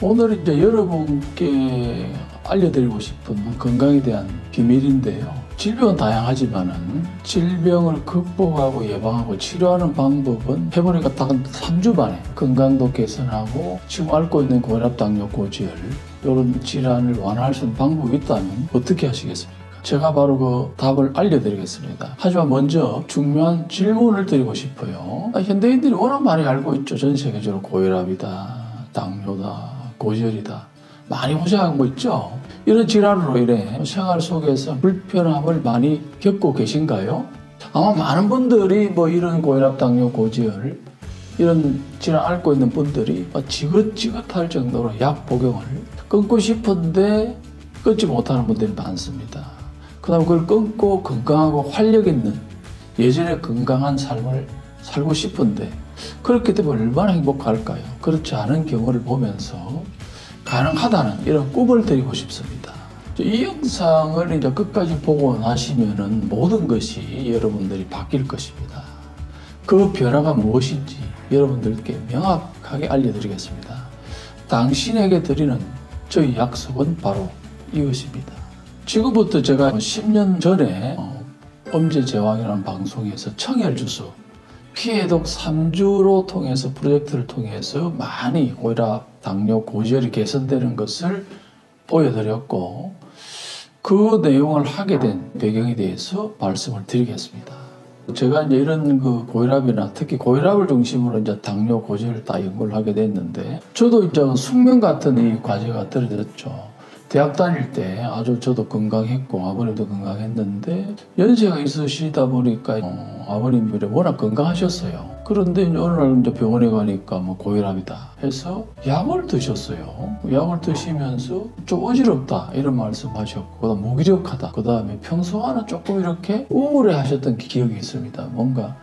오늘 이제 여러분께 알려드리고 싶은 건강에 대한 비밀인데요. 질병은 다양하지만은 질병을 극복하고 예방하고 치료하는 방법은 해보니까 딱 3주 만에 건강도 개선하고 지금 앓고 있는 고혈압, 당뇨, 고지혈 이런 질환을 완화할 수 있는 방법이 있다면 어떻게 하시겠습니까? 제가 바로 그 답을 알려드리겠습니다. 하지만 먼저 중요한 질문을 드리고 싶어요. 현대인들이 워낙 많이 알고 있죠. 전 세계적으로 고혈압이다, 당뇨다, 고지혈이다 많이 호소하고 있죠. 이런 질환으로 인해 생활 속에서 불편함을 많이 겪고 계신가요? 아마 많은 분들이 이런 고혈압, 당뇨, 고지혈 이런 질환 앓고 있는 분들이 지긋지긋할 정도로 약 복용을 끊고 싶은데 끊지 못하는 분들이 많습니다. 그 다음에 그걸 끊고 건강하고 활력 있는 예전의 건강한 삶을 살고 싶은데 그렇게 되면 얼마나 행복할까요? 그렇지 않은 경우를 보면서 가능하다는 이런 꿈을 드리고 싶습니다. 이 영상을 이제 끝까지 보고 나시면은 모든 것이 여러분들이 바뀔 것입니다. 그 변화가 무엇인지 여러분들께 명확하게 알려드리겠습니다. 당신에게 드리는 저희 약속은 바로 이것입니다. 지금부터 제가 10년 전에 엄제제왕이라는 방송에서 청혈주스 피해독 3주로 통해서 프로젝트를 통해서 많이 고혈압, 당뇨, 고지혈이 개선되는 것을 보여드렸고 그 내용을 하게 된 배경에 대해서 말씀을 드리겠습니다. 제가 이제 이런 고혈압이나 특히 고혈압을 중심으로 이제 당뇨, 고지혈을 다 연구를 하게 됐는데 저도 이제 숙명 같은 이 과제가 떨어졌죠. 대학 다닐 때 아주 저도 건강했고 아버님도 건강했는데 연세가 있으시다 보니까 아버님이 워낙 건강하셨어요. 그런데 어느 날 이제 병원에 가니까 고혈압이다 해서 약을 드셨어요. 약을 드시면서 좀 어지럽다 이런 말씀하셨고 그다음 무기력하다. 그다음에 평소와는 조금 이렇게 우울해 하셨던 기억이 있습니다. 뭔가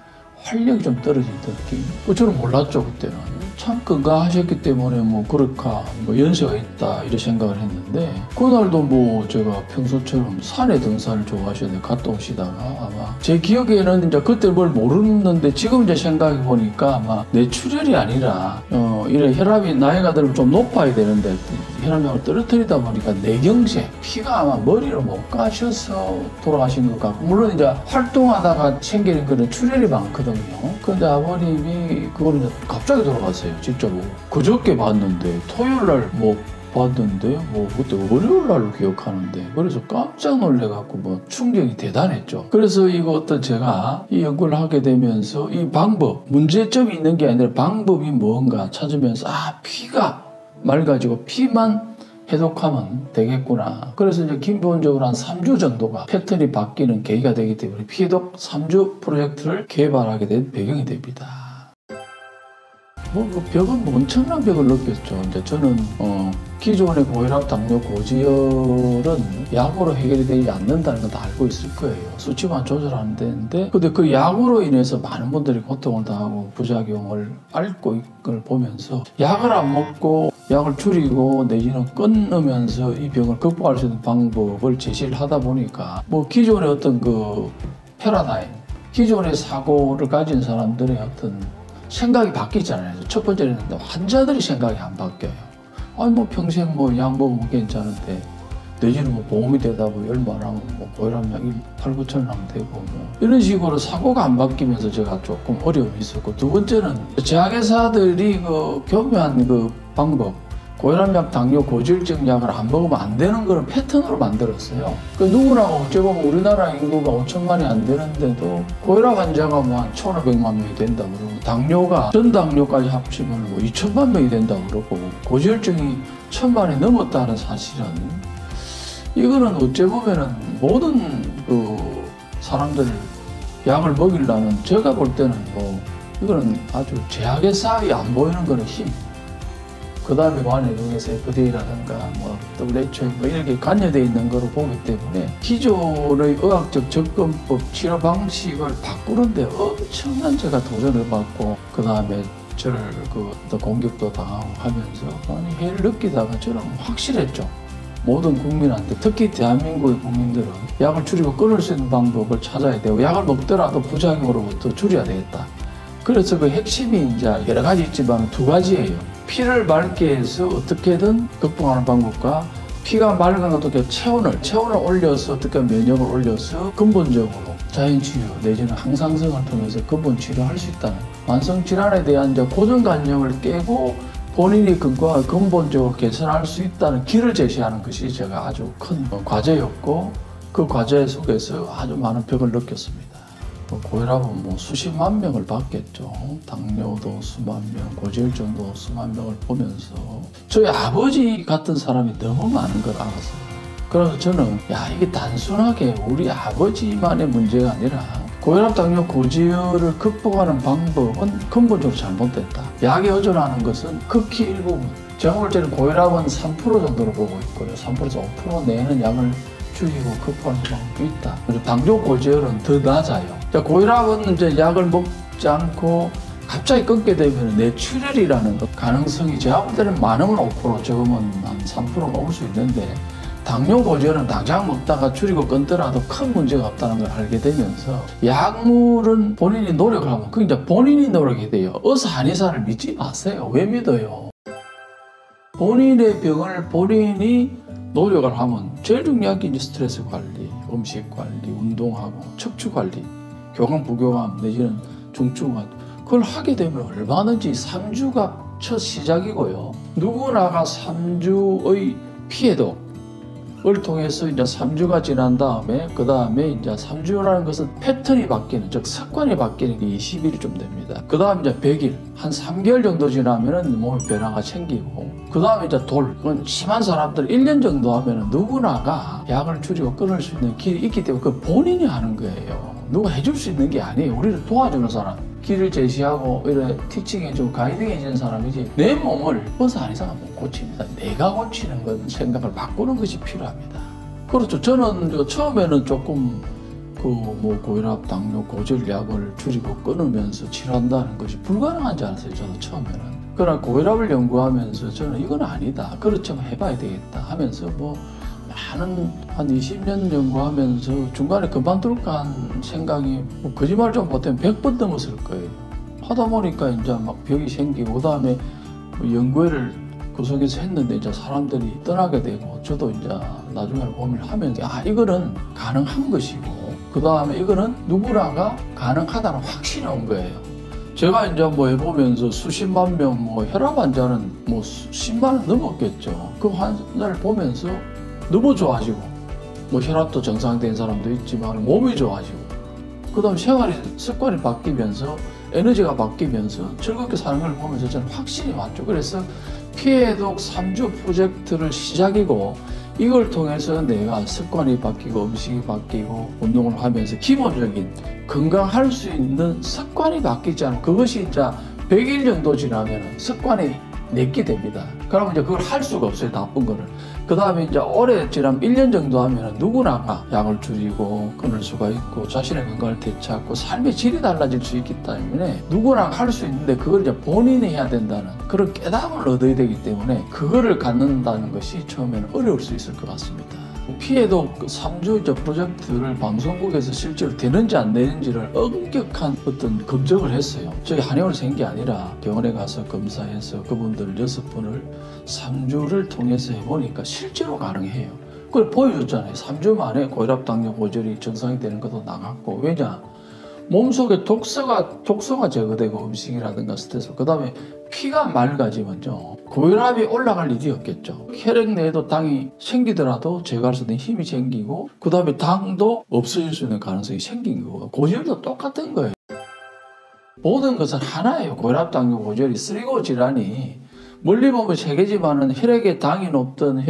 활력이 좀 떨어진 느낌. 저는 몰랐죠 그때는. 참 건강하셨기 때문에 그렇까 연세가 있다 이런 생각을 했는데 그날도 제가 평소처럼 산에 등산을 좋아하셨는데 갔다 오시다가 아마 제 기억에는 이제 그때 뭘 모르는데 지금 이제 생각해 보니까 아마 뇌출혈이 아니라 이런 혈압이 나이가 들면 좀 높아야 되는데 혈압량을 떨어뜨리다 보니까 뇌경색 피가 아마 머리로 못 가셔서 돌아가신 것 같고 물론 이제 활동하다가 생기는 그런 출혈이 많거든요. 근데 아버님이 그걸 이제 갑자기 돌아갔어요. 직접 그저께 봤는데 토요일날 봤는데 그때 월요일날로 기억하는데 그래서 깜짝 놀래갖고 충격이 대단했죠. 그래서 이것도 제가 이 연구를 하게 되면서 이 방법 문제점이 있는 게 아니라 방법이 뭔가 찾으면서 피가 맑아지고 피만 해독하면 되겠구나. 그래서 이제 기본적으로 한 3주 정도가 패턴이 바뀌는 계기가 되기 때문에 피해독 3주 프로젝트를 개발하게 된 배경이 됩니다. 그 벽은 엄청난 벽을 느꼈죠. 이제 저는 기존의 고혈압, 당뇨, 고지혈은 약으로 해결이 되지 않는다는 건 다 알고 있을 거예요. 수치만 조절하면 되는데 근데 그 약으로 인해서 많은 분들이 고통을 당하고 부작용을 앓고 있는 걸 보면서 약을 안 먹고 약을 줄이고 내지는 끊으면서 이 병을 극복할 수 있는 방법을 제시를 하다 보니까 기존의 어떤 패러다임, 기존의 사고를 가진 사람들의 어떤 생각이 바뀌잖아요. 첫 번째는 환자들이 생각이 안 바뀌어요. 평생 약 먹으면 괜찮은데 내지는 보험이 되다 얼마나 고혈압약 8, 9천 원 되고 이런 식으로 사고가 안 바뀌면서 제가 조금 어려움이 있었고 두 번째는 제약회사들이 교묘한 방법 고혈압약, 당뇨, 고지혈증 약을 안 먹으면 안 되는 그런 패턴으로 만들었어요. 누구나 어찌 보면 우리나라 인구가 5천만이 안 되는데도 고혈압 환자가 한 1,500만 명이 된다고 그러고 당뇨가 전당뇨까지 합치면 2천만 명이 된다고 그러고 고지혈증이 1,000만이 넘었다는 사실은 이거는 어찌 보면은 모든 사람들 약을 먹이려는 제가 볼 때는 이거는 아주 제약회사에 안 보이는 거는 힘. 그 다음에 관에 중에서 FDA라든가 WHO 이렇게 관여되어 있는 거로 보기 때문에 기존의 의학적 접근법 치료 방식을 바꾸는데 엄청난 제가 도전을 받고 그 다음에 저를 공격도 당하고 하면서 많이 해를 느끼다가 저는 확실했죠. 모든 국민한테 특히 대한민국의 국민들은 약을 줄이고 끊을 수 있는 방법을 찾아야 되고 약을 먹더라도 부작용으로부터 줄여야 되겠다. 그래서 그 핵심이 이제 여러 가지 있지만 두 가지예요. 피를 맑게 해서 어떻게든 극복하는 방법과 피가 맑은 어떻게 체온을 올려서 어떻게 면역을 올려서 근본적으로 자연치유 내지는 항상성을 통해서 근본 치료할 수 있다는 만성질환에 대한 이제 고정관념을 깨고 본인이 건강을 근본적으로 개선할 수 있다는 길을 제시하는 것이 제가 아주 큰 과제였고 그 과제 속에서 아주 많은 벽을 느꼈습니다. 고혈압은 뭐 수십만 명을 봤겠죠. 당뇨도 수만 명, 고지혈증도 수만 명을 보면서 저희 아버지 같은 사람이 너무 많은 걸 알았어요. 그래서 저는 이게 단순하게 우리 아버지만의 문제가 아니라 고혈압, 당뇨, 고지혈을 극복하는 방법은 근본적으로 잘못됐다. 약에 의존하는 것은 극히 일부분. 제가 볼 때는 고혈압은 3% 정도로 보고 있고요. 3%에서 5% 내는 약을 줄이고 극복하는 방법도 있다. 그리고 당뇨, 고지혈은 더 낮아요. 고혈압은 이제 약을 먹지 않고 갑자기 끊게 되면 뇌출혈이라는 가능성이 제가 볼 때는 많으면 5%, 적으면 한 3%가 올 수 있는데 당뇨, 고지혈은 당장 먹다가 줄이고 끊더라도 큰 문제가 없다는 걸 알게 되면서 약물은 본인이 노력을 하면 그 이제 본인이 노력이 돼요. 의사 한의사를 믿지 마세요. 왜 믿어요? 본인의 병을 본인이 노력을 하면 제일 중요한 게 이제 스트레스 관리, 음식 관리, 운동하고 척추 관리, 교감, 부교감 내지는 중증관 그걸 하게 되면 얼마든지 3주가 첫 시작이고요. 누구나가 3주의 피해독을 통해서 이제 3주가 지난 다음에 그 다음에 이제 3주라는 것은 패턴이 바뀌는 즉 습관이 바뀌는 게 20일이 좀 됩니다. 그 다음 이제 100일 한 3개월 정도 지나면은 몸에 변화가 생기고 그 다음에 이제 그건 심한 사람들 1년 정도 하면은 누구나가 약을 줄이고 끊을 수 있는 길이 있기 때문에 그 본인이 하는 거예요. 누가 해줄 수 있는 게 아니에요. 우리를 도와주는 사람, 길을 제시하고 이렇게 티칭해주고 가이딩해주는 사람이지 내 몸을 의사 한의사가 못 고칩니다. 내가 고치는 건 생각을 바꾸는 것이 필요합니다. 그렇죠. 저는 처음에는 조금 고혈압, 당뇨, 고지혈 약을 줄이고 끊으면서 치료한다는 것이 불가능한 줄 알았어요. 저도 처음에는. 그러나 고혈압을 연구하면서 저는 이건 아니다. 그렇지만 해봐야 되겠다 하면서 많은 한 20년 연구하면서 중간에 그만둘까 한 생각이 거짓말 좀 못하면 100번 넘었을 거예요. 하다 보니까 이제 막 병이 생기고 그 다음에 연구회를 구성해서 했는데 이제 사람들이 떠나게 되고 저도 이제 나중에 고민을 하면서 이거는 가능한 것이고 그 다음에 이거는 누구나가 가능하다는 확신이 온 거예요. 제가 이제 해보면서 수십만 명 혈압 환자는 10만 원 넘었겠죠. 그 환자를 보면서 너무 좋아지고 혈압도 정상된 사람도 있지만 몸이 좋아지고 그 다음 생활이 습관이 바뀌면서 에너지가 바뀌면서 즐겁게 사는 걸 보면서 저는 확신이 왔죠. 그래서 피해독 3주 프로젝트를 시작이고 이걸 통해서 내가 습관이 바뀌고 음식이 바뀌고 운동을 하면서 기본적인 건강할 수 있는 습관이 바뀌지 않으면 그것이 이제 100일 정도 지나면 습관이 내게 됩니다. 그러면 이제 그걸 할 수가 없어요. 나쁜 거를. 그 다음에 이제 오래 지나면 1년 정도 하면 누구나가 약을 줄이고 끊을 수가 있고 자신의 건강을 되찾고 삶의 질이 달라질 수 있기 때문에 누구나 할 수 있는데 그걸 이제 본인이 해야 된다는 그런 깨달음을 얻어야 되기 때문에 그거를 갖는다는 것이 처음에는 어려울 수 있을 것 같습니다. 피해독 3주 프로젝트를 방송국에서 실제로 되는지 안 되는지를 엄격한 어떤 검증을 했어요. 저희 한의원을 생긴 게 아니라 병원에 가서 검사해서 그분들 6분을 3주를 통해서 해보니까 실제로 가능해요. 그걸 보여줬잖아요. 3주 만에 고혈압, 당뇨, 고지혈이 정상이 되는 것도 나갔고 왜냐? 몸속에 독소가 제거되고 음식이라든가 스트레스 그 다음에 피가 맑아지면요 고혈압이 올라갈 일이 없겠죠. 혈액 내에도 당이 생기더라도 제거할 수 있는 힘이 생기고 그 다음에 당도 없어질 수 있는 가능성이 생긴 거고 고지혈도 똑같은 거예요. 모든 것은 하나예요. 고혈압, 당뇨, 고지혈이 쓰리고 질환이 멀리 보면 세 개지만은 혈액에 당이 높든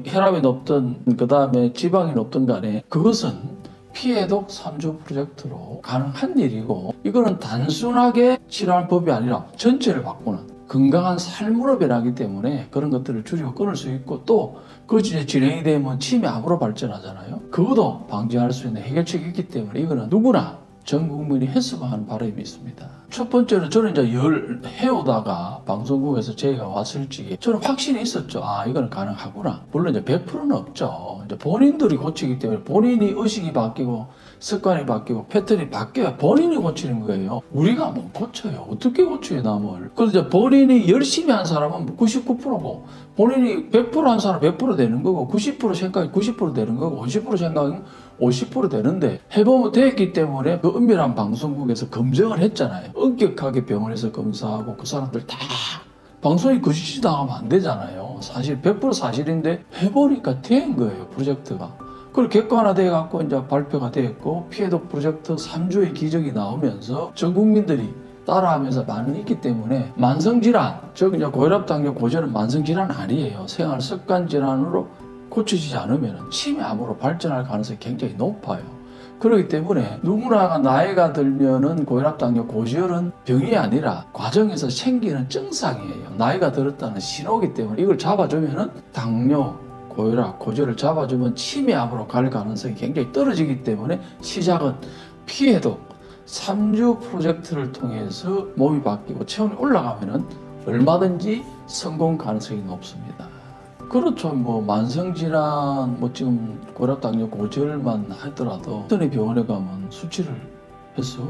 혈압이 높든 그 다음에 지방이 높든 간에 그것은 피해독 3주 프로젝트로 가능한 일이고 이거는 단순하게 치료할 법이 아니라 전체를 바꾸는 건강한 삶으로 변하기 때문에 그런 것들을 줄이고 끊을 수 있고 또 그것이 진행이 되면 치매 암으로 발전하잖아요. 그것도 방지할 수 있는 해결책이 있기 때문에 이거는 누구나 전 국민이 했으면 하는 바람이 있습니다. 첫 번째는 저는 이제 해오다가 방송국에서 제의가 왔을 적에 저는 확신이 있었죠. 이거는 가능하구나. 물론 이제 100%는 없죠. 이제 본인들이 고치기 때문에 본인이 의식이 바뀌고 습관이 바뀌고 패턴이 바뀌어야 본인이 고치는 거예요. 우리가 못 고쳐요. 어떻게 고쳐요, 남을. 그래서 본인이 열심히 한 사람은 99%고 본인이 100%한 사람 100% 되는 거고 90% 생각이 90% 되는 거고 50% 생각이 50% 되는데 해보면 됐기 때문에 그 은밀한 방송국에서 검증을 했잖아요. 엄격하게 병원에서 검사하고 그 사람들 다 방송이 거짓이 당하면 안 되잖아요. 사실 100% 사실인데 해보니까 된 거예요, 프로젝트가. 그걸 객관화돼 갖고 이제 발표가 됐고 피해도 프로젝트 3주의 기적이 나오면서 전 국민들이 따라하면서 많이 있기 때문에 만성질환, 즉 이제 고혈압, 당뇨, 고지혈은 만성질환 아니에요. 생활 습관 질환으로 고쳐지지 않으면 치매암으로 발전할 가능성이 굉장히 높아요. 그렇기 때문에 누구나가 나이가 들면은 고혈압, 당뇨, 고지혈은 병이 아니라 과정에서 생기는 증상이에요. 나이가 들었다는 신호이기 때문에 이걸 잡아주면은 당뇨, 고혈압, 고지혈을 잡아주면 치매암으로 갈 가능성이 굉장히 떨어지기 때문에 시작은 피해독 3주 프로젝트를 통해서 몸이 바뀌고 체온이 올라가면은 얼마든지 성공 가능성이 높습니다. 그렇죠. 뭐 만성질환, 뭐 지금 고혈압, 당뇨, 고지혈만 하더라도 전에 병원에 가면 수치를 해서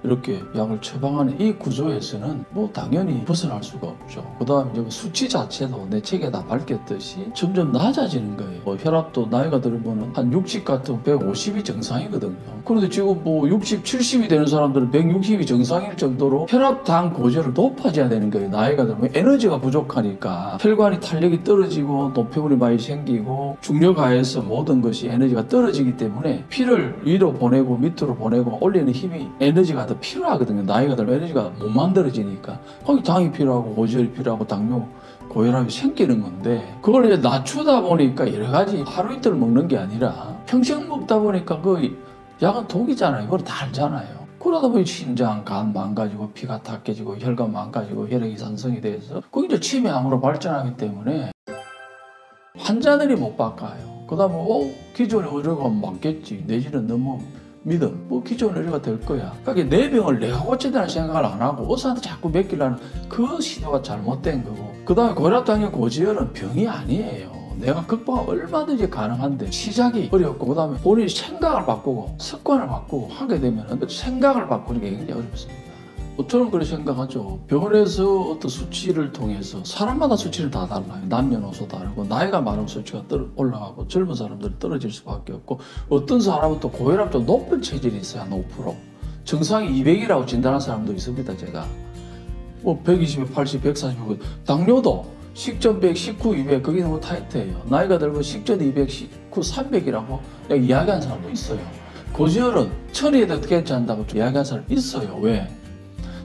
이렇게 약을 처방하는 이 구조에서는 뭐 당연히 벗어날 수가 없죠. 그 다음에 이제 수치 자체도 내 책에 다 밝혔듯이 점점 낮아지는 거예요. 뭐 혈압도 나이가 들면 한 60 같은 150이 정상이거든요. 그런데 지금 뭐 60, 70이 되는 사람들은 160이 정상일 정도로 혈압, 당, 고지혈을 높아져야 되는 거예요. 나이가 들면 에너지가 부족하니까 혈관이 탄력이 떨어지고 노폐물이 많이 생기고 중력하에서 모든 것이 에너지가 떨어지기 때문에 피를 위로 보내고 밑으로 보내고 올리는 힘이 에너지가 더 필요하거든요. 나이가 들면 에너지가 못 만들어지니까 거기 당이 필요하고 고지혈이 필요하고 당뇨, 고혈압이 생기는 건데 그걸 이제 낮추다 보니까 여러 가지 하루 이틀 먹는 게 아니라 평생 먹다 보니까 그 약은 독이잖아요. 그걸 다 알잖아요. 그러다 보니 심장, 간 망가지고 피가 탁해지고 혈관 망가지고 혈액 이산성이 돼서 그게 이제 치매암으로 발전하기 때문에 환자들이 못 바꿔요. 그 다음에 기존의 의료가 맞겠지. 내지는 너무 믿음, 뭐 기존 의료가 될 거야. 그러니까 내 병을 내가 고친다는 생각을 안 하고 의사한테 자꾸 맡기려는 그 시도가 잘못된 거고 그 다음에 고혈압, 당뇨, 고지혈은 병이 아니에요. 내가 극복하면 얼마든지 가능한데 시작이 어렵고 그 다음에 본인이 생각을 바꾸고 습관을 바꾸고 하게 되면 생각을 바꾸는 게 굉장히 어렵습니다. 저는 그렇게 생각하죠. 병원에서 어떤 수치를 통해서 사람마다 수치는 다 달라요. 남녀노소 다르고 나이가 많으면 수치가 올라가고 젊은 사람들은 떨어질 수밖에 없고 어떤 사람은 또 고혈압 좀 높은 체질이 있어요. 한 5%. 정상이 200이라고 진단한 사람도 있습니다. 제가 뭐 120, 80, 140이고 당뇨도 식전 100, 식후 200 그게 너무 타이트해요. 나이가 들면 식전 200, 식후 300이라고 이야기하는 사람도 있어요. 고지혈은 처리해도 괜찮다고 이야기하는 사람 있어요. 왜?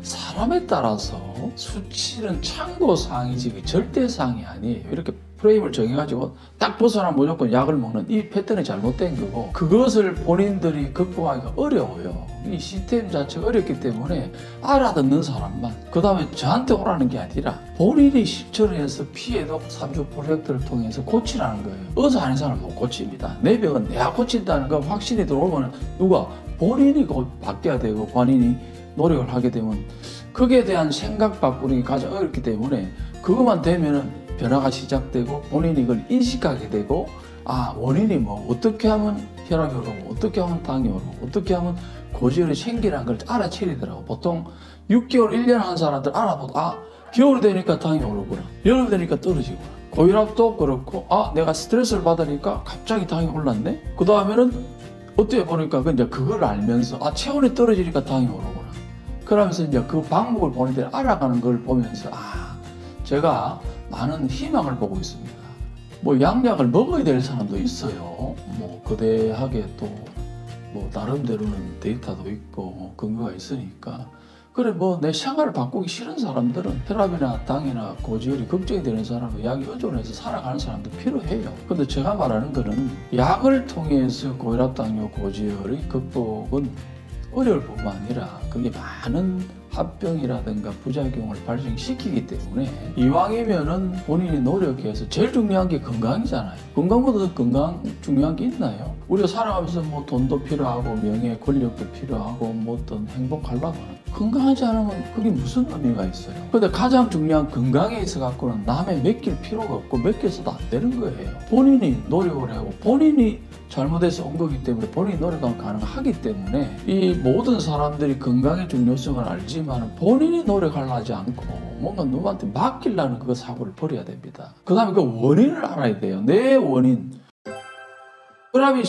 사람에 따라서 수치는 참고사항이지 절대사항이 아니에요. 이렇게 프레임을 정해가지고 딱 벗어나면 무조건 약을 먹는 이 패턴이 잘못된 거고 그것을 본인들이 극복하기가 어려워요. 이 시스템 자체가 어렵기 때문에 알아듣는 사람만 그 다음에 저한테 오라는 게 아니라 본인이 실천을 해서 피해독 3주 프로젝트를 통해서 고치라는 거예요. 의사 아닌 사람은 못 고칩니다. 내 병은 내가 고친다는 거 확신이 들어오면 누가 본인이 바뀌어야 되고 본인이 노력을 하게 되면 거기에 대한 생각 바꾸는 게 가장 어렵기 때문에 그것만 되면은 변화가 시작되고 본인이 이걸 인식하게 되고 아 원인이 뭐 어떻게 하면 혈압이 오르고 어떻게 하면 당이 오르고 어떻게 하면 고지혈이 생기라는 걸 알아채리더라고. 보통 6개월, 1년 한 사람들 알아보고 아 겨울이 되니까 당이 오르구나 여름이 되니까 떨어지구나 고혈압도 그렇고 아 내가 스트레스를 받으니까 갑자기 당이 올랐네 그 다음에는 어떻게 보니까 이제 그걸 알면서 아 체온이 떨어지니까 당이 오르구나 그러면서 이제 그 방법을 본인들이 알아가는 걸 보면서 아 제가 많은 희망을 보고 있습니다. 뭐 양약을 먹어야 될 사람도 있어요. 뭐 거대하게 또 뭐 나름대로는 데이터도 있고 근거가 있으니까 그래 뭐 내 생활을 바꾸기 싫은 사람들은 혈압이나 당이나 고지혈이 걱정이 되는 사람은 약에 의존해서 살아가는 사람도 필요해요. 근데 제가 말하는 거는 약을 통해서 고혈압, 당뇨, 고지혈의 극복은 어려울 뿐만 아니라 그게 많은 합병이라든가 부작용을 발생시키기 때문에 이왕이면은 본인이 노력해서 제일 중요한 게 건강이잖아요. 건강보다 더 건강 중요한 게 있나요? 우리가 살아가면서 뭐 돈도 필요하고 명예, 권력도 필요하고 뭐 어떤 행복하려면 건강하지 않으면 그게 무슨 의미가 있어요? 근데 가장 중요한 건강에 있어 갖고는 남의 맡길 필요가 없고 맡겨서도 안 되는 거예요. 본인이 노력을 하고 본인이 잘못해서 온 거기 때문에 본인이 노력하면 가능하기 때문에 이 모든 사람들이 건강의 중요성을 알지만 본인이 노력하려 하지 않고 뭔가 누구한테 맡기려는 그 사고를 버려야 됩니다. 그 다음에 그 원인을 알아야 돼요. 내 원인. 혈압이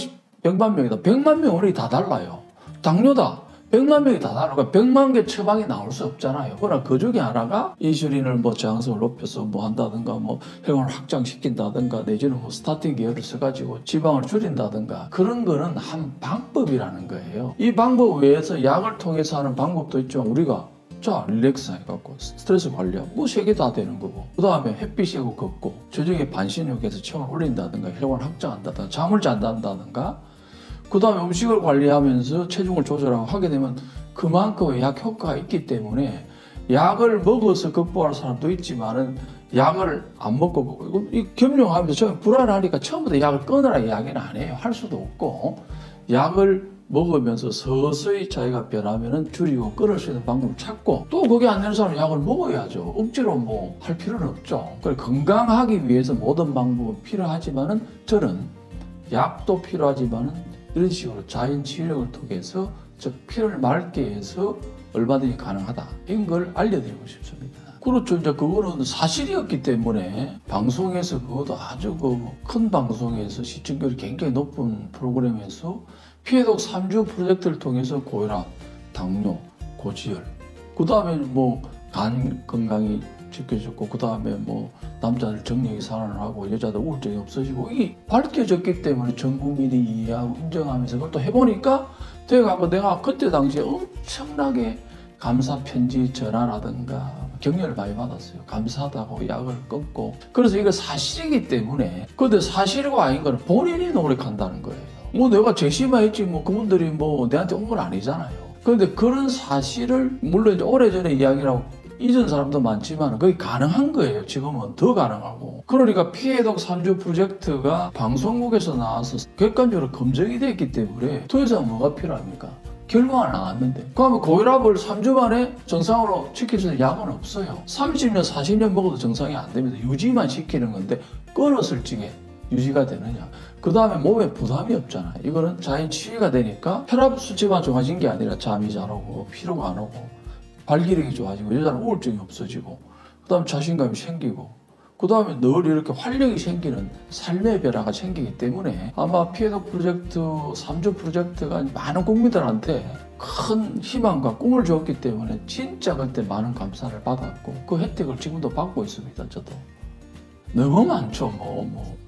100만 명이다. 100만 명 원인이 다 달라요. 당뇨다. 100만 명이 다 다르고 100만 개 처방이 나올 수 없잖아요. 그러나 그 중에 하나가 인슐린을 뭐 저항성을 높여서 뭐 한다든가 뭐 혈관을 확장시킨다든가 내지는 뭐 스타틴 계열을 써가지고 지방을 줄인다든가 그런 거는 한 방법이라는 거예요. 이 방법 외에서 약을 통해서 하는 방법도 있지만 우리가 자 릴렉스 해갖고 스트레스 관리하고 뭐 세 개 다 되는 거고 그 다음에 햇빛이고 걷고 저녁에 반신욕해서 체온을 올린다든가 혈관 확장한다든가 잠을 잔다든가 그 다음에 음식을 관리하면서 체중을 조절하고 하게 되면 그만큼의 약 효과가 있기 때문에 약을 먹어서 극복할 사람도 있지만은 약을 안 먹고 이 겸용하면서 저 불안하니까 처음부터 약을 끊으라 이야기는 안 해요. 할 수도 없고 약을 먹으면서 서서히 자기가 변하면은 줄이고 끊을 수 있는 방법을 찾고 또 그게 안 되는 사람은 약을 먹어야죠. 억지로 뭐 할 필요는 없죠. 그래 건강하기 위해서 모든 방법은 필요하지만은 저는 약도 필요하지만은 이런 식으로 자연 치유력을 통해서 즉 피를 맑게 해서 얼마든지 가능하다. 이런 걸 알려드리고 싶습니다. 그렇죠. 이제 그거는 사실이었기 때문에 방송에서 그것도 아주 큰 방송에서 시청률이 굉장히 높은 프로그램에서 피해독 3주 프로젝트를 통해서 고혈압, 당뇨, 고지혈, 그 다음에 뭐 간 건강이 지켜졌고 그 다음에 뭐 남자들 정력이 살아나고 여자들 우울증이 없어지고 이게 밝혀졌기 때문에 전 국민이 이해하고 인정하면서 그걸 또 해보니까 돼가고 내가 그때 당시에 엄청나게 감사 편지 전화라든가 격려를 많이 받았어요. 감사하다고 약을 끊고 그래서 이거 사실이기 때문에 근데 사실이고 아닌 거는 본인이 노력한다는 거예요. 뭐 내가 제시만 했지 뭐 그분들이 뭐 내한테 온 건 아니잖아요. 그런데 그런 사실을 물론 이제 오래전에 이야기라고 이전 사람도 많지만 그게 가능한 거예요. 지금은 더 가능하고. 그러니까 피해독 3주 프로젝트가 방송국에서 나와서 객관적으로 검증이 됐기 때문에 더 이상 뭐가 필요합니까? 결과가 나왔는데 그러면 고혈압을 3주 만에 정상으로 지킬 수 있는 약은 없어요. 30년 40년 먹어도 정상이 안 됩니다. 유지만 시키는 건데 끊었을 적에 유지가 되느냐. 그 다음에 몸에 부담이 없잖아요. 이거는 자연 치유가 되니까 혈압 수치만 좋아진 게 아니라 잠이 잘 오고 피로가 안 오고 발기력이 좋아지고 여자는 우울증이 없어지고 그 다음에 자신감이 생기고 그 다음에 늘 이렇게 활력이 생기는 삶의 변화가 생기기 때문에 아마 피해독 프로젝트 3주 프로젝트가 많은 국민들한테 큰 희망과 꿈을 주었기 때문에 진짜 그때 많은 감사를 받았고 그 혜택을 지금도 받고 있습니다. 저도 너무 많죠.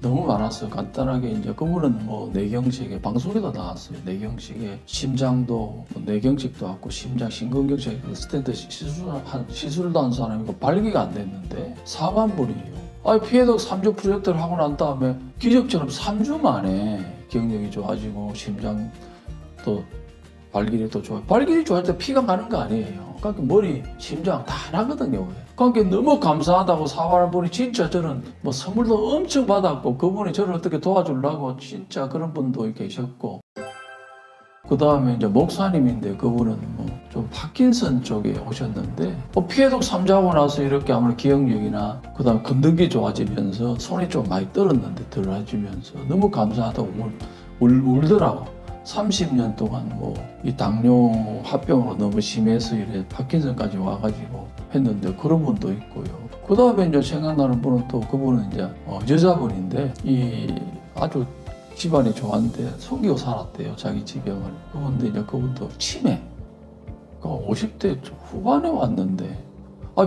너무 많았어요. 간단하게 이제 그분은 뭐 뇌경색에 방송에도 나왔어요. 뇌경색에 심장도 뇌경색도 왔고 심장 심근경색 스텐트 시술도 한 사람이고 발기가 안 됐는데 4만 불이에요. 아니 피해독 3주 프로젝트를 하고 난 다음에 기적처럼 3주 만에 기억력이 좋아지고 심장도 발기력도 좋아요. 발기력이 좋아질 때 피가 가는 거 아니에요. 그러니까 머리, 심장 다 나거든요. 그러니까 너무 감사하다고 사과하는 분이 진짜 저는 뭐 선물도 엄청 받았고 그분이 저를 어떻게 도와주려고 진짜 그런 분도 계셨고 그 다음에 이제 목사님인데 그분은 뭐 좀 파킨슨 쪽에 오셨는데 피해독 3주 하고 나서 이렇게 아무래도 기억력이나 그 다음에 건등기 좋아지면서 손이 좀 많이 떨었는데 덜어지면서 너무 감사하다고 울더라고. 30년 동안 뭐 이 당뇨 합병으로 너무 심해서 이래 파킨슨까지 와가지고 했는데 그런 분도 있고요. 그 다음에 이제 생각나는 분은 또 그분은 이제 여자분인데 이 아주 집안이 좋았는데 숨기고 살았대요. 자기 지병을. 그분도 이제 그분도 치매. 50대 후반에 왔는데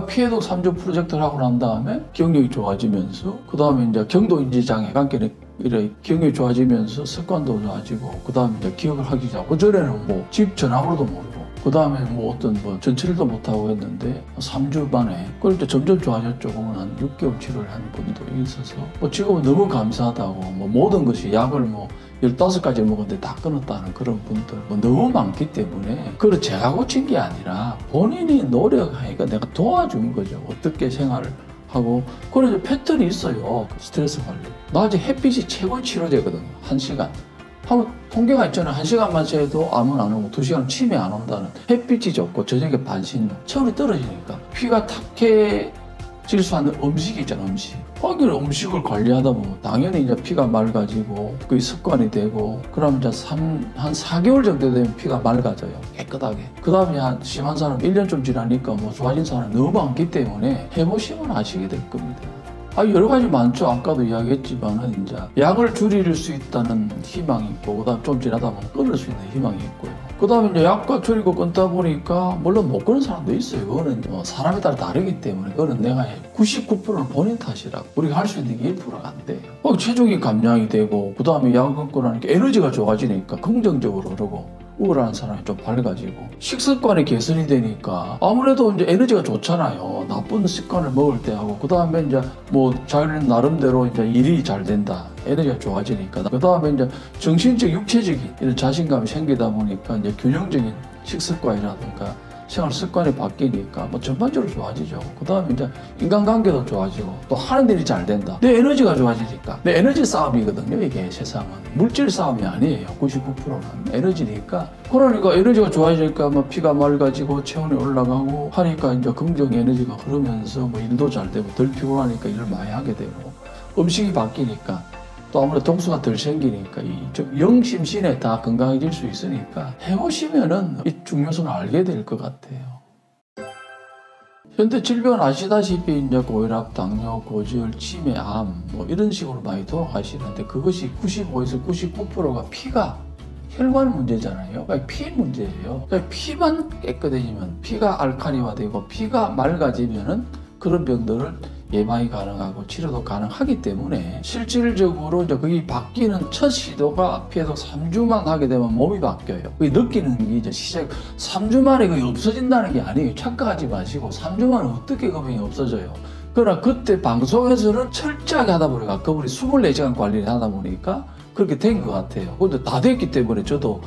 피해독 3주 프로젝트를 하고 난 다음에 기억력이 좋아지면서 그 다음에 이제 경도인지 장애 관계는 이래 기억력이 좋아지면서 습관도 좋아지고 그 다음에 이제 기억을 하기 시작하고 그 전에는 뭐 집 전화번호도 모르고 그 다음에 뭐 어떤 뭐 전치료도 못하고 했는데 3주 만에 그걸 이제 점점 좋아졌죠. 그러면 한 6개월 치료를 한 분도 있어서 뭐 지금은 너무 감사하다고 뭐 모든 것이 약을 뭐 15가지 먹었는데 다 끊었다는 그런 분들 뭐 너무 많기 때문에 그걸 제가 고친 게 아니라 본인이 노력하니까 내가 도와준 거죠. 어떻게 생활을 하고 그래서 패턴이 있어요. 스트레스 관리. 낮에 햇빛이 최고의 치료제거든요. 1시간. 하면 통계가 있잖아요. 1시간만 재도 암은 안 오고 2시간 치매 안 온다는. 햇빛이 좋고 저녁에 반신욕. 체온이 떨어지니까 피가 탁해질 수 있는 음식이 있잖아요. 음식. 하긴 음식을 관리하다 보면 당연히 이제 피가 맑아지고 그게 습관이 되고 그러면 이제 한 4개월 정도 되면 피가 맑아져요. 깨끗하게. 그 다음에 한 심한 사람 1년 좀 지나니까 뭐 좋아진 사람 너무 많기 때문에 해보시면 아시게 될 겁니다. 여러 가지 많죠. 아까도 이야기했지만은 이제 약을 줄일 수 있다는 희망이 있고 그다음 좀 지나다 보면 끊을 수 있는 희망이 있고요. 그다음에 이제 약과 줄이고 끊다 보니까 물론 못 끊는 사람도 있어요. 그거는 뭐 사람에 따라 다르기 때문에 그거는 내가 99%는 본인 탓이라고. 우리가 할 수 있는 게 1%가 안 돼요. 체중이 감량이 되고 그다음에 약 끊고 나니까 에너지가 좋아지니까 긍정적으로 그러고 우울한 사람이 좀 밝아지고 식습관이 개선이 되니까 아무래도 이제 에너지가 좋잖아요. 나쁜 습관을 먹을 때 하고 그 다음에 이제 뭐 자기는 나름대로 이제 일이 잘 된다. 에너지가 좋아지니까 그 다음에 이제 정신적, 육체적인 이런 자신감이 생기다 보니까 이제 균형적인 식습관이라든가 생활 습관이 바뀌니까 뭐 전반적으로 좋아지죠. 그 다음에 이제 인간관계도 좋아지고 또 하는 일이 잘 된다. 내 에너지가 좋아지니까. 내 에너지 싸움이거든요. 이게 세상은. 물질 싸움이 아니에요. 99%는 에너지니까. 그러니까 에너지가 좋아지니까 뭐 피가 맑아지고 체온이 올라가고 하니까 이제 긍정 에너지가 흐르면서 뭐 일도 잘 되고 덜 피곤하니까 일을 많이 하게 되고 음식이 바뀌니까 또 아무래도 독소가 덜 생기니까 영심신에 다 건강해질 수 있으니까 해보시면은 이 중요성을 알게 될 것 같아요. 현대 질병은 아시다시피 이제 고혈압, 당뇨, 고지혈, 치매, 암 뭐 이런 식으로 많이 돌아가시는데 그것이 95에서 99%가 피가 혈관 문제잖아요. 그러니까 피 문제예요. 그러니까 피만 깨끗해지면 피가 알칼리화되고 피가 맑아지면은 그런 병들을 예방이 가능하고 치료도 가능하기 때문에 실질적으로 이제 그게 바뀌는 첫 시도가 피해독 3주만 하게 되면 몸이 바뀌어요. 그게 느끼는 게 이제 시작 3주 만에 그게 없어진다는 게 아니에요. 착각하지 마시고 3주 만에 어떻게 그 병이 없어져요. 그러나 그때 방송에서는 철저하게 하다 보니까 그분이 24시간 관리를 하다 보니까 그렇게 된 것 같아요. 근데 다 됐기 때문에 저도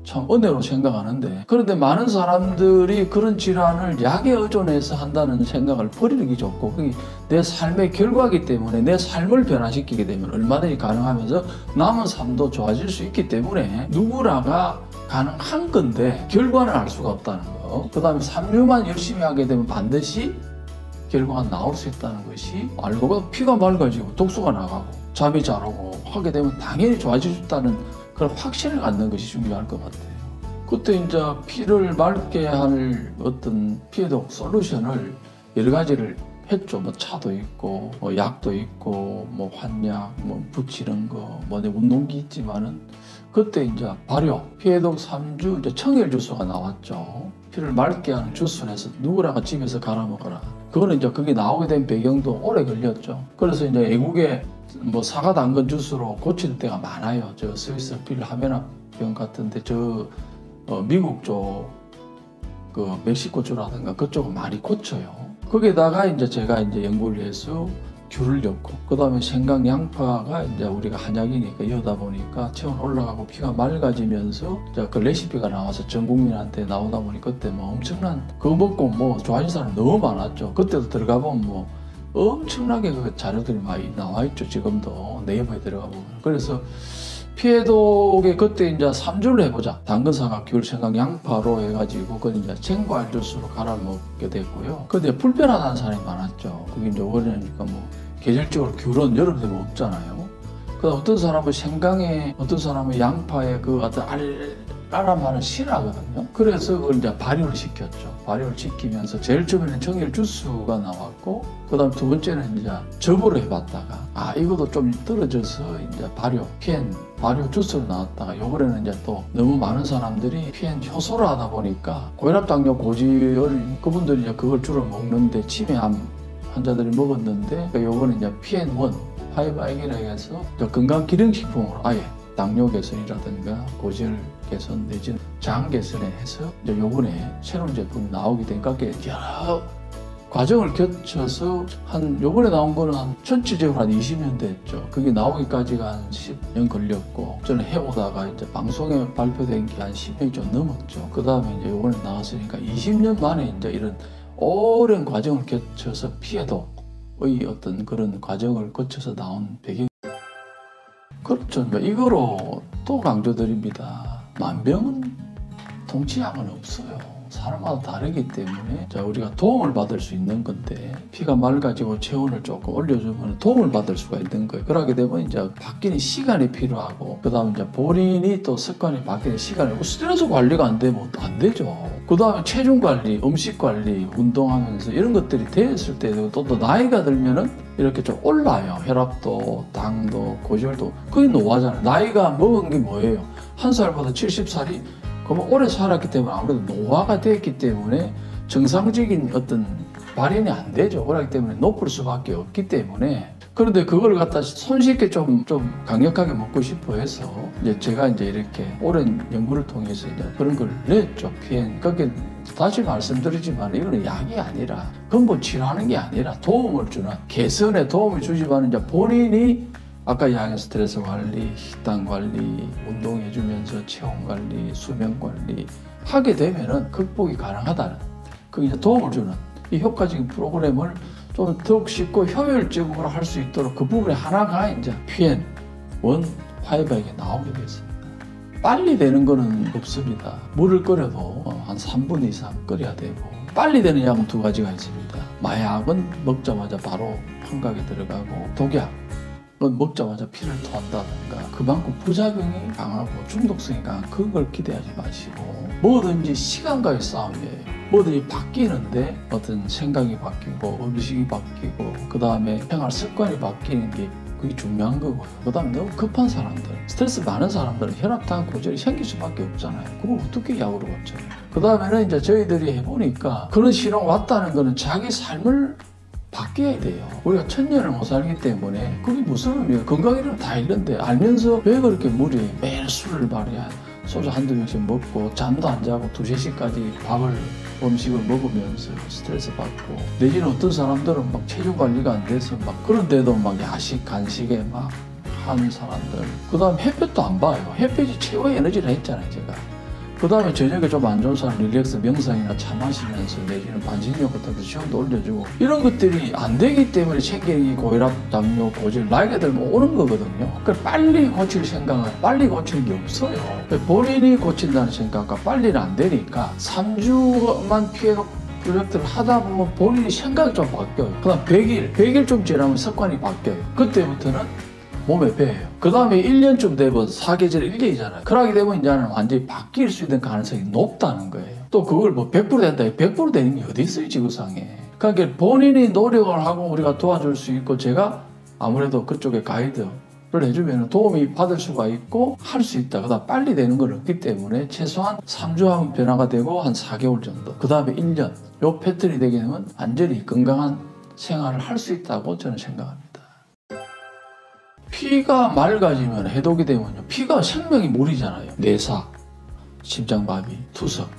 참 은혜로 생각하는데 그런데 많은 사람들이 그런 질환을 약에 의존해서 한다는 생각을 버리기 좋고 그게 내 삶의 결과이기 때문에 내 삶을 변화시키게 되면 얼마든지 가능하면서 남은 삶도 좋아질 수 있기 때문에 누구나가 가능한 건데 결과는 알 수가 없다는 거. 그 다음에 3주만 열심히 하게 되면 반드시 결과가 나올 수 있다는 것이 알고 피가 맑아지고 독소가 나가고 잠이 잘 오고 하게 되면 당연히 좋아질 수 있다는 그런 확신을 갖는 것이 중요할 것 같아요. 그때 이제 피를 맑게 할 어떤 피해독 솔루션을 여러 가지를 했죠. 뭐 차도 있고, 뭐 약도 있고, 뭐 환약, 뭐 붙이는 거, 뭐 운동기 있지만은 그때 이제 발효, 피해독 3주 이제 청열 주스가 나왔죠. 피를 맑게 하는 주스에서 누구라가 집에서 갈아 먹어라. 그거는 이제 그게 나오게 된 배경도 오래 걸렸죠. 그래서 이제 외국에 뭐 사과 당근 주스로 고치는 데가 많아요. 저 스위스 필하메나병 같은데 미국 쪽 그 멕시코주라든가 그쪽은 많이 고쳐요. 거기다가 이제 제가 이제 연구를 해서 귤을 넣고 그 다음에 생강 양파가 이제 우리가 한약이니까 이어다 보니까 체온 올라가고 피가 맑아지면서 이제 그 레시피가 나와서 전 국민한테 나오다 보니 그때 뭐 엄청난 그거 먹고 뭐 좋아진 사람 너무 많았죠. 그때도 들어가 보면 뭐 엄청나게 그 자료들이 많이 나와 있죠. 지금도 네이버에 들어가 보면. 그래서 피해독에 그때 이제 3주를 해보자. 당근, 사과, 귤, 생강, 양파로 해가지고 그건 이제 생과일 주스로 갈아 먹게 됐고요. 근데 불편하다는 사람이 많았죠. 그게 이제 어려우니까 뭐 계절적으로 귤은 여름 되면 없잖아요. 그다음 어떤 사람은 생강에, 어떤 사람은 양파에 그 어떤 알아마는 싫어하거든요. 그래서 그걸 이제 발효를 시켰죠. 발효를 시키면서 제일 처음에는 청열 주스가 나왔고, 그 다음 두 번째는 이제 접으로 해봤다가, 이것도 좀 떨어져서 이제 발효 주스로 나왔다가, 요번에는 이제 또 너무 많은 사람들이 피엔 효소를 하다 보니까, 고혈압, 당뇨, 고지혈, 그분들이 이제 그걸 주로 먹는데, 치매암 환자들이 먹었는데, 요번에 이제 PN1, 파이브아이기라 해서 건강 기능식품으로 아예 당뇨 개선이라든가 고지혈 개선 내지는 장 개선에 해서 이제 요번에 새로운 제품이 나오게 되니까 여러 과정을 거쳐서 요번에 나온 거는 전체적으로 한 20년 됐죠. 그게 나오기까지가 한 10년 걸렸고, 저는 해오다가 이제 방송에 발표된 게 한 10년이 좀 넘었죠. 그 다음에 이제 요번에 나왔으니까 20년 만에 이제 이런 오랜 과정을 거쳐서 피해독의 어떤 그런 과정을 거쳐서 나온 배경. 그렇죠. 이거로 또 강조드립니다. 만병은 통치약은 없어요. 사람마다 다르기 때문에 자, 우리가 도움을 받을 수 있는 건데 피가 맑아지고 체온을 조금 올려주면 도움을 받을 수가 있는 거예요. 그러게 되면 이제 바뀌는 시간이 필요하고 그 다음에 이제 본인이 또 습관이 바뀌는 시간이 스트레스 관리가 안 되면 안 되죠. 그 다음에 체중 관리, 음식 관리, 운동하면서 이런 것들이 됐을 때 또 나이가 들면은 이렇게 좀 올라요. 혈압도, 당도, 고지혈도. 그게 노화잖아요. 나이가 먹은 게 뭐예요? 한 살보다 70살이 그러면 오래 살았기 때문에 아무래도 노화가 됐기 때문에 정상적인 어떤 발현이 안 되죠. 그렇기 때문에 높을 수밖에 없기 때문에 그런데 그걸 갖다 손쉽게 좀 강력하게 먹고 싶어 해서 이제 제가 이제 이렇게 오랜 연구를 통해서 이제 그런 걸 냈죠. PN. 그게 다시 말씀드리지만 이거는 약이 아니라 근본 치료하는 게 아니라 도움을 주는 개선에 도움을 주지만 이제 본인이 아까 이야기한 스트레스 관리, 식단 관리, 운동해주면서 체온 관리, 수면 관리 하게 되면은 극복이 가능하다는 그 이제 도움을 주는 이 효과적인 프로그램을 좀 더욱 쉽고 효율적으로 할 수 있도록 그 부분의 하나가 이제 PN, 파이버에게 나오게 됐습니다. 빨리 되는 거는 없습니다. 물을 끓여도 한 3분 이상 끓여야 되고 빨리 되는 약은 두 가지가 있습니다. 마약은 먹자마자 바로 환각에 들어가고 독약 먹자마자 피를 토한다든가 그만큼 부작용이 강하고 중독성이 강한 그런 걸 기대하지 마시고 뭐든지 시간과의 싸움이에요. 뭐든지 바뀌는데 어떤 생각이 바뀌고 음식이 바뀌고 그 다음에 생활 습관이 바뀌는 게 그게 중요한 거고요. 그 다음에 너무 급한 사람들, 스트레스 많은 사람들은 혈압, 고지혈이 생길 수밖에 없잖아요. 그걸 어떻게 약으로 고쳐요? 그 다음에는 이제 저희들이 해보니까 그런 신호가 왔다는 거는 자기 삶을 바뀌어야 돼요. 우리가 1000년을 못 살기 때문에 그게 무슨 의미예요? 건강이라면 다 잃는데 알면서 왜 그렇게 무리해? 매일 술을 말이야. 소주 한두 병씩 먹고 잠도 안 자고 2, 3시까지 음식을 먹으면서 스트레스 받고 내지는 어떤 사람들은 막 체중 관리가 안 돼서 막 그런데도 막 야식, 간식에 막 하는 사람들 그 다음에 햇볕도 안 봐요. 햇볕이 최고의 에너지라 했잖아요 제가. 그 다음에 저녁에 좀 안 좋은 사람 릴렉스 명상이나 차 마시면서 내지는 반신욕 같은 거 시험도 올려주고 이런 것들이 안 되기 때문에 생기는 고혈압, 당뇨, 고지혈 나이가 들면 오는 거거든요. 그러니까 빨리 고칠 생각은 빨리 고치는 게 없어요. 본인이 고친다는 생각과 빨리는 안 되니까 3주만 피해놓고 프로젝트를 하다 보면 본인이 생각이 좀 바뀌어요. 그 다음 100일 좀 지나면 습관이 바뀌어요. 그때부터는 몸에 배예요. 그 다음에 1년쯤 되면 사계절 1년이잖아요. 그러게 되면 이제는 완전히 바뀔 수 있는 가능성이 높다는 거예요. 또 그걸 뭐 100% 된다. 100% 되는 게 어디 있어요, 지구상에. 그러니까 본인이 노력을 하고 우리가 도와줄 수 있고 제가 아무래도 그쪽에 가이드를 해주면 도움이 받을 수가 있고 할 수 있다. 그다음 빨리 되는 건 없기 때문에 최소한 3주 하면 변화가 되고 한 4개월 정도. 그 다음에 1년. 요 패턴이 되게 되면 완전히 건강한 생활을 할 수 있다고 저는 생각합니다. 피가 맑아지면 해독이 되면요. 피가 생명이 물이잖아요. 뇌사, 심장마비, 투석.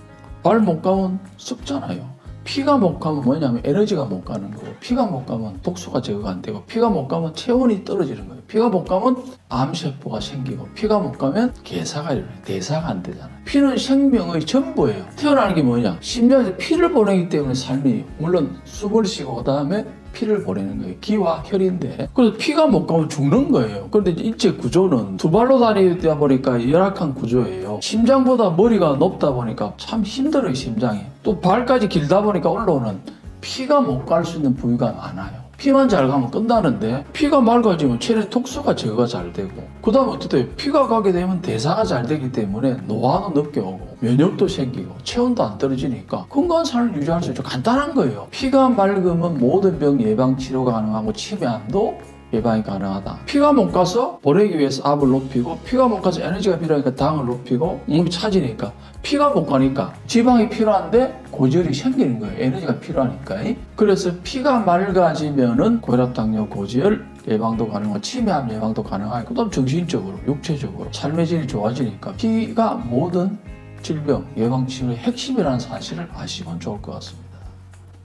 발 못 가면 썩잖아요. 피가 못 가면 뭐냐면 에너지가 못 가는 거고 피가 못 가면 독소가 제거가 안 되고 피가 못 가면 체온이 떨어지는 거예요. 피가 못 가면 암세포가 생기고 피가 못 가면 개사가 일어나요. 대사가 안 되잖아요. 피는 생명의 전부예요. 태어나는 게 뭐냐? 심장에서 피를 보내기 때문에 삶이 물론 숨을 쉬고 그 다음에 피를 보내는 거예요. 기와 혈인데 그래서 피가 못 가면 죽는 거예요. 그런데 인체 구조는 두 발로 다니다 보니까 열악한 구조예요. 심장보다 머리가 높다 보니까 참 힘들어요. 심장이. 또 발까지 길다 보니까 올라오는 피가 못 갈 수 있는 부위가 많아요. 피만 잘 가면 끝나는데 피가 맑아지면 체내 독소가 제거가 잘 되고 그 다음에 어떻게 돼요? 피가 가게 되면 대사가 잘 되기 때문에 노화도 늦게 오고 면역도 생기고 체온도 안 떨어지니까 건강한 삶을 유지할 수 있죠. 간단한 거예요. 피가 맑으면 모든 병 예방 치료가 가능하고 치매암도 예방이 가능하다. 피가 못 가서 보내기 위해서 압을 높이고 피가 못 가서 에너지가 필요하니까 당을 높이고 몸이 차지니까 피가 못 가니까 지방이 필요한데 고지혈이 생기는 거예요. 에너지가 필요하니까. 그래서 피가 맑아지면은 고혈압, 당뇨, 고지혈 예방도 가능하고 치매암 예방도 가능하고 그다음 정신적으로, 육체적으로 삶의 질이 좋아지니까 피가 모든 질병 예방 치료의 핵심이라는 사실을 아시면 좋을 것 같습니다.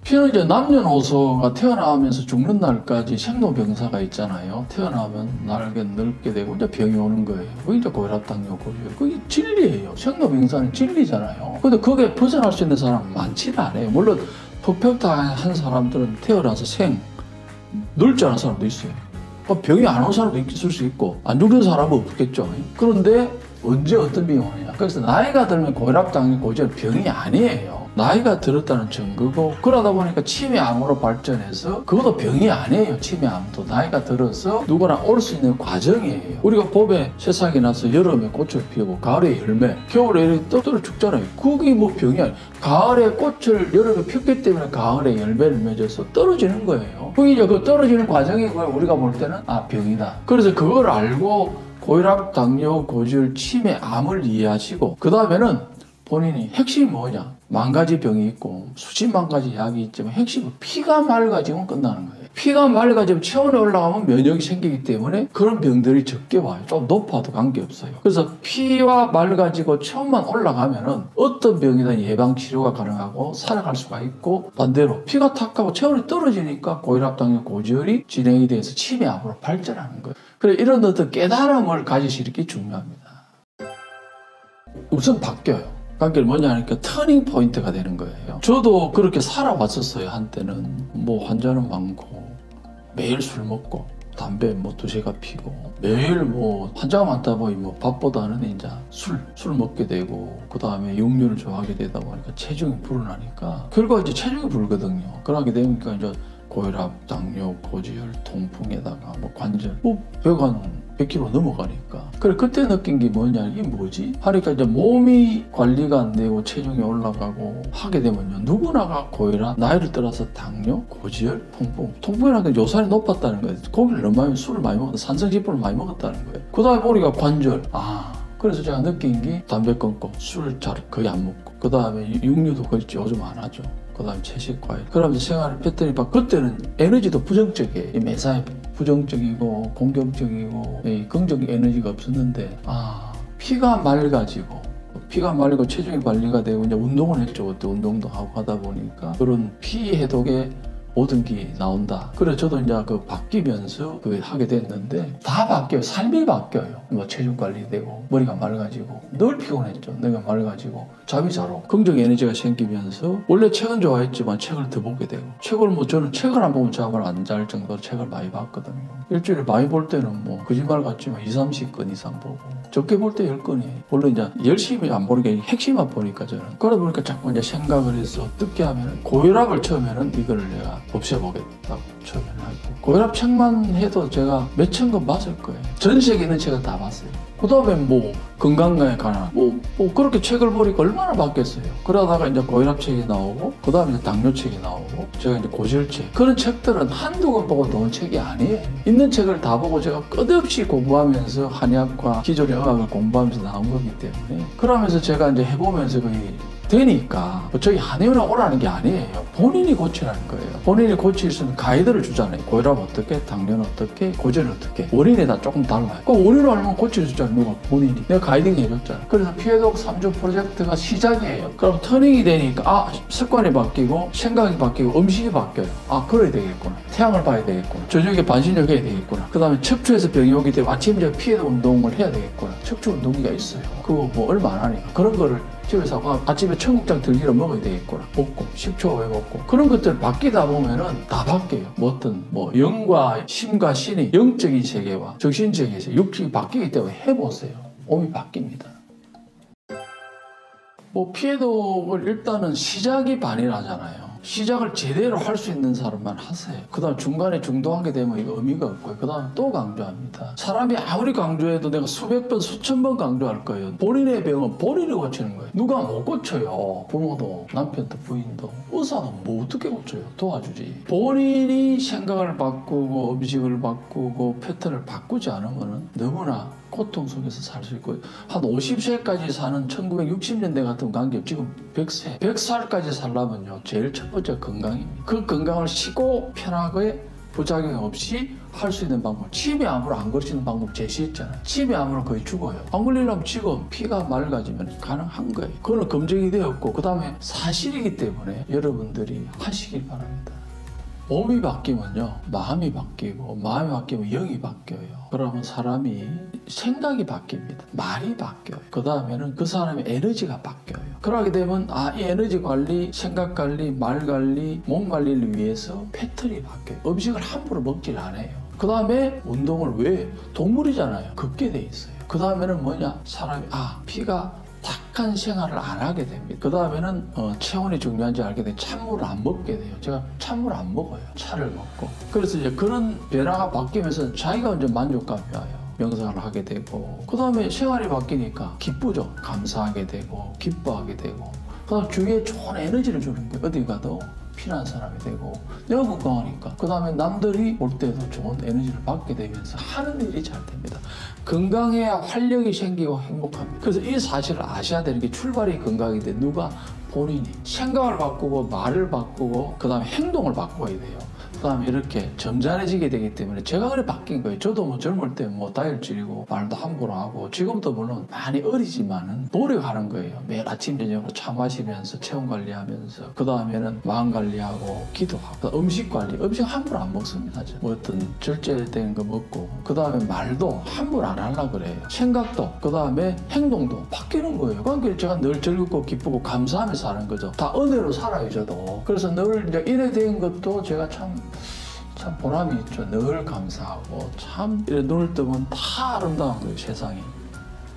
피는 이제 남녀노소가 태어나면서 죽는 날까지 생로병사가 있잖아요. 태어나면 날개 늙게 되고 이제 병이 오는 거예요. 그게 이제 고혈압, 당뇨, 고지혈. 그게 진리예요. 생로병사는 진리잖아요. 근데 그게 벗어날 수 있는 사람은 많지는 않아요. 물론 퍼펙트한 사람들은 태어나서 늙지 않은 사람도 있어요. 병이 안 온 사람도 있을 수 있고 안 죽는 사람은 없겠죠. 그런데 언제 어떤 병이 오느냐. 그래서 나이가 들면 고혈압, 당뇨, 고지혈 병이 아니에요. 나이가 들었다는 증거고, 그러다 보니까 치매암으로 발전해서 그것도 병이 아니에요. 치매암도 나이가 들어서 누구나 올 수 있는 과정이에요. 우리가 봄에 새싹이 나서 여름에 꽃을 피우고 가을에 열매, 겨울에 이렇게 떨어 죽잖아요. 그게 뭐 병이 아니에요. 가을에 꽃을 여름에 폈기 때문에 가을에 열매를 맺어서 떨어지는 거예요. 그게 이제 그 떨어지는 과정이 우리가 볼 때는 병이다. 그래서 그걸 알고 고혈압, 당뇨, 고지혈, 치매, 암을 이해하시고, 그 다음에는 본인이 핵심이 뭐냐? 만 가지 병이 있고 수십만 가지 약이 있지만 핵심은 피가 맑아지면 끝나는 거예요. 피가 맑아지면 체온이 올라가면 면역이 생기기 때문에 그런 병들이 적게 와요. 좀 높아도 관계없어요. 그래서 피와 맑아지고 체온만 올라가면은 어떤 병이든 예방 치료가 가능하고 살아갈 수가 있고, 반대로 피가 탁하고 체온이 떨어지니까 고혈압, 당뇨, 고지혈이 진행이 돼서 치매암으로 발전하는 거예요. 그래서 이런 어떤 깨달음을 가지시는 게 중요합니다. 우선 바뀌어요. 관계를 뭐냐 하니까 터닝 포인트가 되는 거예요. 저도 그렇게 살아왔었어요. 한때는 뭐 환자는 많고 매일 술 먹고 담배 뭐 두세 가 피고 매일 뭐 환자가 많다 보니 뭐 밥보다는 이제 술 먹게 되고, 그 다음에 육류를 좋아하게 되다 보니까 체중이 불어나니까 결과 이제 체중이 불거든요. 그러게 되니까 이제 고혈압, 당뇨, 고지혈, 통풍에다가 뭐 관절, 뭐 배가 100kg 넘어가니까. 그래, 그때 느낀 게 뭐냐, 이게 뭐지? 하니까 이제 몸이 관리가 안 되고 체중이 올라가고 하게 되면요, 누구나가 고혈압, 나이를 따라서 당뇨, 고지혈, 통풍이라는 게 요산이 높았다는 거예요. 고기를 너무 많이, 술을 많이 먹었다, 산성식품을 많이 먹었다는 거예요. 그 다음에 보니까 관절, 그래서 제가 느낀 게 담배 끊고 술 잘 거의 안 먹고, 그 다음에 육류도 거의 요즘 안 하죠. 그 다음에 채식, 과일. 그러면서 생활을 패턴이 그때는 에너지도 부정적이에요. 매사에 부정적이고 공격적이고 긍정적 에너지가 없었는데, 피가 맑아지고 체중이 관리가 되고 이제 운동을 했죠. 그때 운동도 하고 하다 보니까 그런 피 해독에 모든 게 나온다. 그래서 저도 이제 그 바뀌면서 그걸 하게 됐는데, 다 바뀌어요. 삶이 바뀌어요. 뭐 체중 관리되고 머리가 맑아지고, 늘 피곤했죠. 내가 맑아지고 잠이 잘 오고 긍정 에너지가 생기면서, 원래 책은 좋아했지만 책을 더 보게 되고, 책을 뭐 저는 책을 안 보면 잠을 안 잘 정도로 책을 많이 봤거든요. 일주일에 많이 볼 때는 뭐 거짓말 같지만 20-30권 이상 보고, 적게 볼 때 10건이에요. 물론 이제 열심히 안 보는 게 핵심만 보니까 저는. 그러다 보니까 자꾸 이제 생각을 해서 어떻게 하면 고혈압을 처음에는 이거를 내가 없애보겠다고 처음에는 하고, 고혈압 책만 해도 제가 몇천 권 봤을 거예요. 전 세계에 있는 책을 다 봤어요. 그 다음에 뭐 건강에 관한 뭐 그렇게 책을 보니까 얼마나 바뀌었어요. 그러다가 이제 고혈압 책이 나오고, 그 다음에 이제 당뇨 책이 나오고, 제가 이제 고지혈 책, 그런 책들은 한두 권 보고 나온 책이 아니에요. 있는 책을 다 보고 제가 끝없이 공부하면서 한의학과 기존의 의학을 공부하면서 나온 거기 때문에, 그러면서 제가 이제 해보면서 거의 되니까 저기 한의원에 오라는 게 아니에요. 본인이 고치라는 거예요. 본인이 고칠 수 있는 가이드를 주잖아요. 고혈압 어떻게, 당뇨는 어떻게, 고지혈은 어떻게. 원인이 다 조금 달라요. 그 원인을 알면 고칠 수 있잖아요. 누가? 본인이. 내가 가이딩 해줬잖아요. 그래서 피해독 3주 프로젝트가 시작이에요. 그럼 터닝이 되니까 습관이 바뀌고 생각이 바뀌고 음식이 바뀌어요. 그래야 되겠구나. 태양을 봐야 되겠구나. 저녁에 반신욕 해야 되겠구나. 그 다음에 척추에서 병이 오기 때문에 아침 저녁 피해독 운동을 해야 되겠구나. 척추 운동기가 있어요. 그거 뭐 얼마 안 하니까. 그런 거를 집에서 아침에 청국장 들기름 먹어야 되겠구나. 먹고 식초 왜 먹고, 그런 것들 바뀌다 보면은 다 바뀌어요. 어떤 영과 심과 신이 영적인 세계와 정신적인 세계, 육식이 바뀌기 때문에 해보세요. 몸이 바뀝니다. 뭐 피해독을 일단은 시작이 반이라잖아요. 시작을 제대로 할 수 있는 사람만 하세요. 그 다음 중간에 중도하게 되면 이거 의미가 없고요. 그 다음 또 강조합니다. 사람이 아무리 강조해도 내가 수백 번, 수천 번 강조할 거예요. 본인의 병은 본인이 고치는 거예요. 누가 못 고쳐요. 부모도, 남편도, 부인도, 의사도 뭐 어떻게 고쳐요. 도와주지. 본인이 생각을 바꾸고 음식을 바꾸고 패턴을 바꾸지 않으면 너무나 고통 속에서 살 수 있고, 한 50세까지 사는 1960년대 같은 관계, 지금 100세, 100살까지 살려면요, 제일 첫 번째 건강입니다. 그 건강을 쉬고 편하게 부작용 없이 할 수 있는 방법, 치매암으로 안 걸리는 방법 제시했잖아요. 치매암으로 거의 죽어요. 안 걸리려면 지금 피가 맑아지면 가능한 거예요. 그거는 검증이 되었고, 그 다음에 사실이기 때문에 여러분들이 하시길 바랍니다. 몸이 바뀌면요, 마음이 바뀌고, 마음이 바뀌면 영이 바뀌어요. 그러면 사람이 생각이 바뀝니다. 말이 바뀌어요. 그 다음에는 그 사람의 에너지가 바뀌어요. 그러게 되면 이 에너지 관리, 생각 관리, 말 관리, 몸 관리를 위해서 패턴이 바뀌어요. 음식을 함부로 먹질 않아요. 그 다음에 운동을 왜? 동물이잖아요. 걷게 돼 있어요. 그 다음에는 뭐냐? 사람이 피가 탁 약한 생활을 안 하게 됩니다. 그 다음에는 체온이 중요한지 알게 돼 찬물을 안 먹게 돼요. 제가 찬물을 안 먹어요. 차를 먹고. 그래서 이제 그런 변화가 바뀌면서 자기가 이제 만족감이 와요. 명상을 하게 되고 그 다음에 생활이 바뀌니까 기쁘죠. 감사하게 되고 기뻐하게 되고 그 다음 주위에 좋은 에너지를 주는 거예요. 어디 가도 필요한 사람이 되고 내가 건강하니까 그 다음에 남들이 볼 때도 좋은 에너지를 받게 되면서 하는 일이 잘 됩니다. 건강해야 활력이 생기고 행복합니다. 그래서 이 사실을 아셔야 되는 게 출발이 건강인데 누가 본인이 생각을 바꾸고 말을 바꾸고 그 다음에 행동을 바꿔야 돼요. 그 다음에 이렇게 점잖해지게 되기 때문에 제가 그래 바뀐 거예요. 저도 뭐 젊을 때 뭐 다혈질이고 말도 함부로 하고 지금도 물론 많이 어리지만은 노력하는 거예요. 매일 아침 저녁으로 차 마시면서 체온 관리하면서 그 다음에는 마음 관리하고 기도하고 음식 관리 음식 함부로 안 먹습니다. 뭐 어떤 절제된 거 먹고 그 다음에 말도 함부로 안 하려고 그래요. 생각도 그 다음에 행동도 바뀌는 거예요. 그러니까 제가 늘 즐겁고 기쁘고 감사하며 사는 거죠. 다 은혜로 살아요 저도. 그래서 늘 이제 이래 된 것도 제가 참 보람이 있죠. 늘 감사하고 참 이래 눈을 뜨면 다 아름다운 거예요 세상이.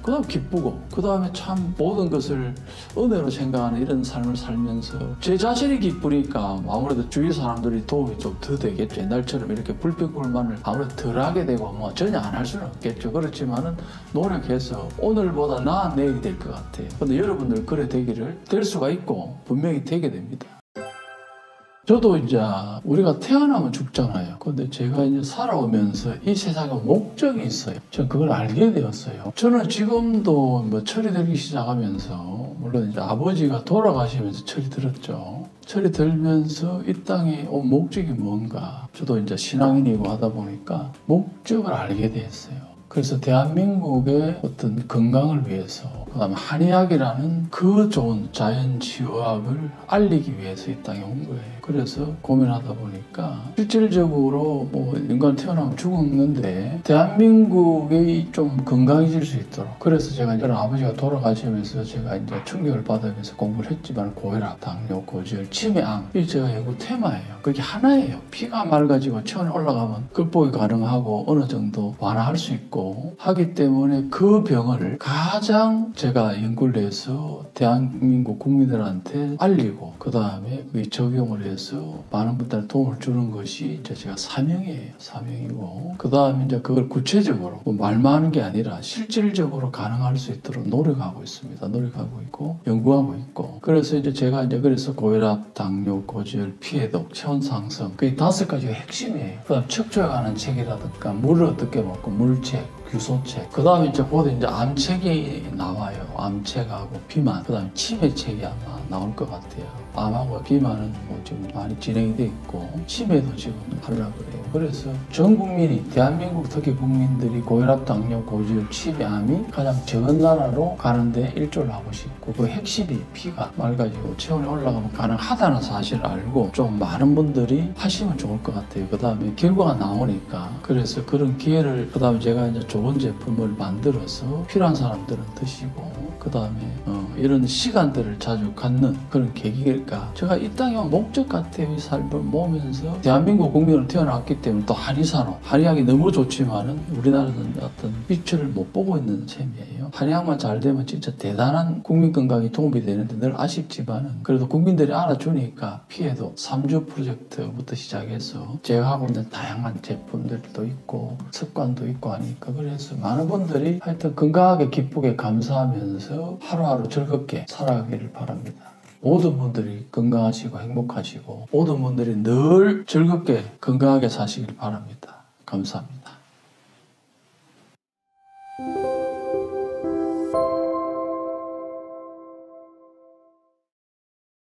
그 다음 기쁘고 그 다음에 참 모든 것을 은혜로 생각하는 이런 삶을 살면서 제 자신이 기쁘니까 아무래도 주위 사람들이 도움이 좀 더 되겠죠. 옛날처럼 이렇게 불평불만을 아무래도 덜 하게 되고 뭐 전혀 안 할 수는 없겠죠. 그렇지만은 노력해서 오늘보다 나은 내일이 될 것 같아요. 근데 여러분들 그래 되기를 될 수가 있고 분명히 되게 됩니다. 저도 이제 우리가 태어나면 죽잖아요. 근데 제가 이제 살아오면서 이 세상에 목적이 있어요. 저는 그걸 알게 되었어요. 저는 지금도 뭐 철이 들기 시작하면서 물론 이제 아버지가 돌아가시면서 철이 들었죠. 철이 들면서 이 땅에 온 목적이 뭔가. 저도 이제 신앙인이고 하다 보니까 목적을 알게 됐어요. 그래서 대한민국의 어떤 건강을 위해서 그다음에 한의학이라는 그 좋은 자연치유학을 알리기 위해서 이 땅에 온 거예요. 그래서 고민하다 보니까 실질적으로 뭐 인간 태어나면 죽었는데 대한민국이 좀 건강해질 수 있도록 그래서 제가 이제 아버지가 돌아가시면서 제가 이제 충격을 받으면서 공부를 했지만 고혈압, 당뇨, 고지혈, 치매암 이게 제가 연구 테마예요. 그게 하나예요. 피가 맑아지고 체온이 올라가면 극복이 가능하고 어느 정도 완화할 수 있고 하기 때문에 그 병을 가장 제가 연구를 해서 대한민국 국민들한테 알리고 그 다음에 그 적용을 해서 많은 분들한테 도움을 주는 것이 이제 제가 사명이에요. 사명이고 그 다음에 이제 그걸 구체적으로 뭐 말만 하는 게 아니라 실질적으로 가능할 수 있도록 노력하고 있습니다. 노력하고 있고 연구하고 있고 그래서 이제 제가 이제 그래서 고혈압, 당뇨, 고지혈, 피해독, 체온 상승 그게 5가지가 핵심이에요. 그 다음 척추에 관한 책이라든가 물을 어떻게 먹고 물책 규소책 그 다음에 이제 곧 이제 암책이 나와요. 암책하고 비만 그 다음에 치매책이 아마 나올 것 같아요. 암하고 비만은 뭐 지금 많이 진행이 돼 있고 치매도 지금 하려고 그래요. 그래서 전 국민이 대한민국 특히 국민들이 고혈압, 당뇨, 고지혈, 치매, 암이 가장 적은 나라로 가는데 일조를 하고 싶고 그 핵심이 피가 맑아지고 체온이 올라가면 가능하다는 사실을 알고 좀 많은 분들이 하시면 좋을 것 같아요. 그 다음에 결과가 나오니까 그래서 그런 기회를 그 다음에 제가 이제 좋은 제품을 만들어서 필요한 사람들은 드시고 그 다음에 이런 시간들을 자주 갖는 그런 계기가 제가 이 땅에 온 목적 같아요. 이 삶을 모으면서 대한민국 국민으로 태어났기 때문에 또 한의사로 한의학이 너무 좋지만은 우리나라는 어떤 빛을 못 보고 있는 셈이에요. 한의학만 잘 되면 진짜 대단한 국민 건강에 도움이 되는데 늘 아쉽지만은 그래도 국민들이 알아주니까 피해도 3주 프로젝트부터 시작해서 제가 하고 있는 다양한 제품들도 있고 습관도 있고 하니까 그래서 많은 분들이 하여튼 건강하게 기쁘게 감사하면서 하루하루 즐겁게 살아가기를 바랍니다. 모든 분들이 건강하시고 행복하시고 모든 분들이 늘 즐겁게 건강하게 사시길 바랍니다. 감사합니다.